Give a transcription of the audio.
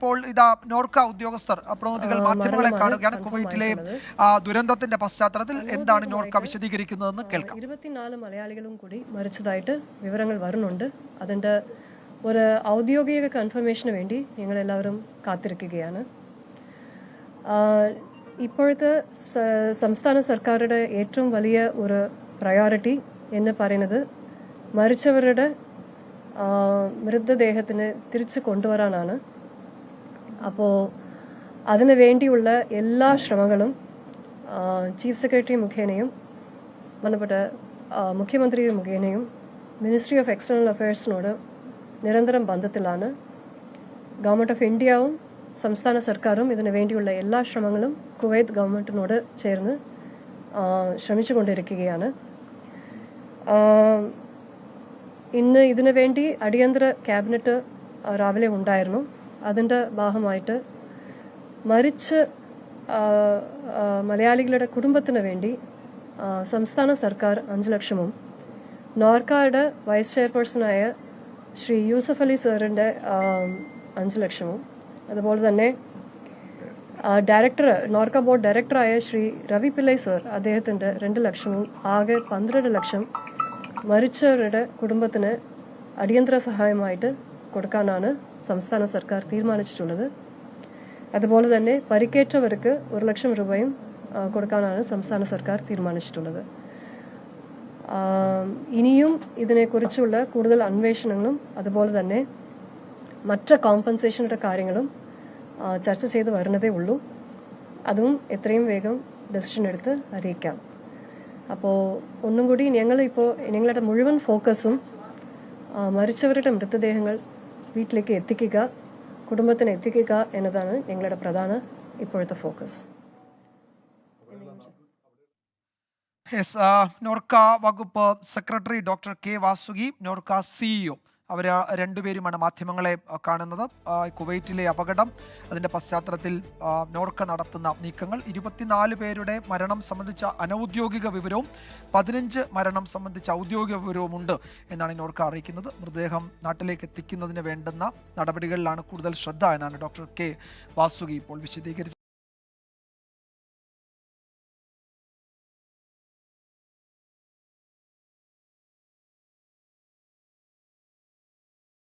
ഇപ്പോൾ ഇതാ നോർക്ക ഉദ്യോഗസ്ഥർ പ്രതിനിധികൾ മാധ്യമങ്ങളെ കാണുകയാണ്. കുവൈറ്റിലെ ദുരന്തത്തിന്റെ പശ്ചാത്തലത്തിൽ എന്താണ് നോർക്ക വിശദീകരിക്കുന്നതെന്ന് കേൾക്കാം. 24 മലയാളികളും കൂടി മരിച്ചതായിട്ട് വിവരങ്ങൾ വരുന്നുണ്ട്. അതിന്റെ ഒരു ഔദ്യോഗിക കൺഫർമേഷന് വേണ്ടി ഞങ്ങൾ എല്ലാവരും കാത്തിരിക്കുകയാണ്. ഇപ്പോഴത്തെ സംസ്ഥാന സർക്കാരുടെ ഏറ്റവും വലിയ ഒരു പ്രയോറിറ്റി എന്ന് പറയുന്നത് മരിച്ചവരുടെ മൃതദേഹത്തിന് തിരിച്ചു കൊണ്ടുവരാനാണ്. അപ്പോൾ അതിനു വേണ്ടിയുള്ള എല്ലാ ശ്രമങ്ങളും ചീഫ് സെക്രട്ടറി മുഖേനയും ബന്ധപ്പെട്ട മുഖ്യമന്ത്രി മുഖേനയും മിനിസ്ട്രി ഓഫ് എക്സ്റ്റേണൽ അഫയേഴ്സിനോട് നിരന്തരം ബന്ധത്തിലാണ്. ഗവൺമെൻറ് ഓഫ് ഇന്ത്യയും സംസ്ഥാന സർക്കാരും ഇതിനു വേണ്ടിയുള്ള എല്ലാ ശ്രമങ്ങളും കുവൈത്ത് ഗവൺമെൻറ്റിനോട് ചേർന്ന് ശ്രമിച്ചുകൊണ്ടിരിക്കുകയാണ്. ഇന്ന് ഇതിനു വേണ്ടി അടിയന്തര ക്യാബിനറ്റ് രാവിലെ ഉണ്ടായിരുന്നു. അതിൻ്റെ ഭാഗമായിട്ട് മരിച്ച മലയാളികളുടെ കുടുംബത്തിന് വേണ്ടി സംസ്ഥാന സർക്കാർ 5 ലക്ഷവും നോർക്കയുടെ വൈസ് ചെയർപേഴ്സണായ ശ്രീ യൂസഫ് അലി സാറിൻ്റെ 5 ലക്ഷവും അതുപോലെ തന്നെ നോർക്ക ബോർഡ് ഡയറക്ടറായ ശ്രീ രവി പിള്ളൈ സർ അദ്ദേഹത്തിൻ്റെ 2 ലക്ഷവും ആകെ 12 ലക്ഷം മരിച്ചവരുടെ കുടുംബത്തിന് അടിയന്തര സഹായമായിട്ട് കൊടുക്കാനാണ് സംസ്ഥാന സർക്കാർ തീരുമാനിച്ചിട്ടുള്ളത്. അതുപോലെ തന്നെ പരിക്കേറ്റവർക്ക് 1 ലക്ഷം രൂപയും കൊടുക്കാനാണ് സംസ്ഥാന സർക്കാർ തീരുമാനിച്ചിട്ടുള്ളത്. ഇനിയും ഇതിനെക്കുറിച്ചുള്ള കൂടുതൽ അന്വേഷണങ്ങളും അതുപോലെ തന്നെ മറ്റ് കോമ്പൻസേഷനുടെ കാര്യങ്ങളും ചർച്ച ചെയ്ത് വരുന്നതേ ഉള്ളൂ. അതും എത്രയും വേഗം ഡെസിഷൻ എടുത്ത് അറിയിക്കാം. അപ്പോൾ ഒന്നും കൂടി ഞങ്ങളുടെ മുഴുവൻ ഫോക്കസും മരിച്ചവരുടെ മൃതദേഹങ്ങൾ വീട്ടിലേക്ക് എത്തിക്കുക, കുടുംബത്തിന് എത്തിക്കുക എന്നതാണ് ഞങ്ങളുടെ പ്രധാന ഇപ്പോഴത്തെ ഫോക്കസ്. നോർക്ക വകുപ്പ് secretary doctor K Vasuki, NORKA CEO അവർ രണ്ടുപേരുമാണ് മാധ്യമങ്ങളെ കാണുന്നത്. കുവൈറ്റിലെ അപകടം, അതിൻ്റെ പശ്ചാത്തലത്തിൽ നോർക്ക നടത്തുന്ന നീക്കങ്ങൾ, 24 പേരുടെ മരണം സംബന്ധിച്ച അനൗദ്യോഗിക വിവരവും 15 മരണം സംബന്ധിച്ച ഔദ്യോഗിക വിവരവുമുണ്ട് എന്നാണ് നോർക്ക അറിയിക്കുന്നത്. മൃതദേഹം നാട്ടിലേക്ക് എത്തിക്കുന്നതിന് വേണ്ടുന്ന നടപടികളിലാണ് കൂടുതൽ ശ്രദ്ധ എന്നാണ് ഡോക്ടർ കെ വാസുകി ഇപ്പോൾ വിശദീകരിച്ചത്.